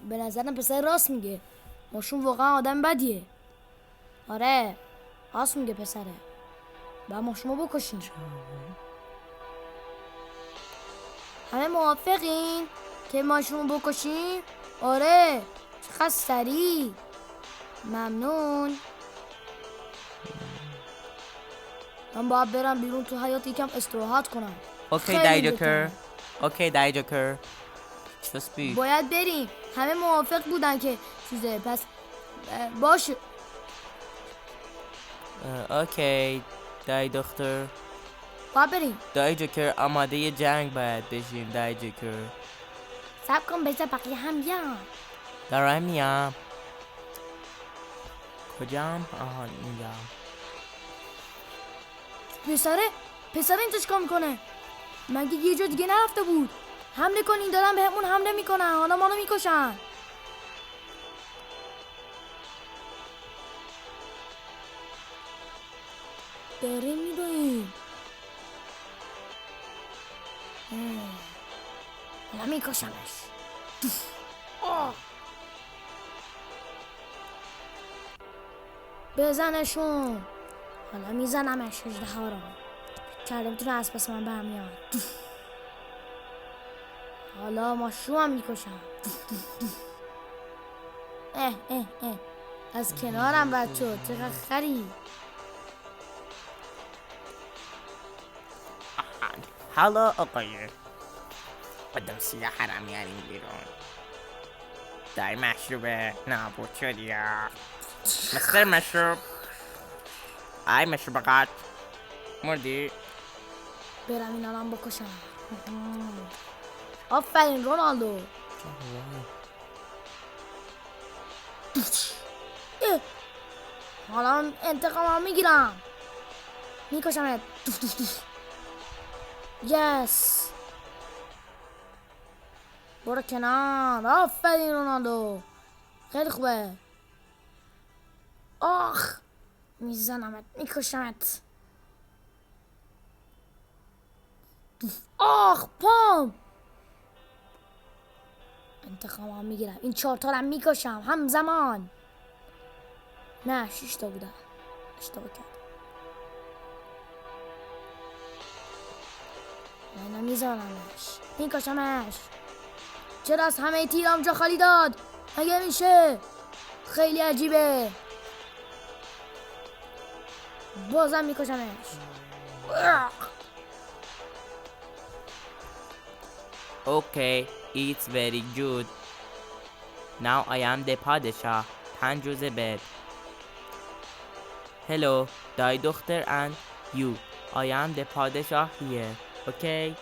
به نظرم پسر راست میگه. ماشون واقعا آدم بدیه. آره راست میگه پسره. با ماشونو بکشین. همه موافقین که ماشونو بکشین؟ آره چقدر سریع. ممنون. من باید برم بیرون تو حیاط یکم استراحت کنم. اوکی خیلی دایجوکر. بهتره. اوکی دایجوکر. Just speak. باید بریم. همه موافق بودن که چیزه. پس باشه. اوکی دای دختر. باید بریم. دایجوکر آماده جنگ باید بشیم. دایجوکر صبر کن بذار بقیه هم بیان. دارم میام. کجام؟ آها اینجا. پسره اینجا چیکار میکنه؟ مگه یه جا دیگه نرفته بود؟ حمله کنین، دارن بهمون حمله میکنن. حالا ما رو میکشن. داره میدویم. حالا میکشمش. بزنشون. حالا میزنمش. اژدها رو کرده میتونه از پس من برمیاد. حالا ماشو هم میکشم. از کنارم رد شد. چقدر خری. حالا آقای آدم سیاه حرم میاریم بیرون. دای مشروبه نابود شدی یا مستر مشروب. ای مشروب قد مردی. برم این آدم بکشم. آفرین رونالدو. حالا انتقامم میگیرم. میکشمت. یس. برو کنار. آفرین رونالدو. خیلی خوبه. آخ میزنمت. میکشمت. آخ پام. انتقامم میگیرم. این 4 تا رو میکشم همزمان. نه 6 تا بودن. اشتباه کردم. من میزنمش. میکشمش. چرا از همه تیرام جا خالی داد؟ مگه میشه؟ خیلی عجیبه. بازم میکشمش. Okay, it's very good. Now I am the پادشاه. 5 روز بعد. Hello, دای دختر and you. I am the پادشاه here. Okay?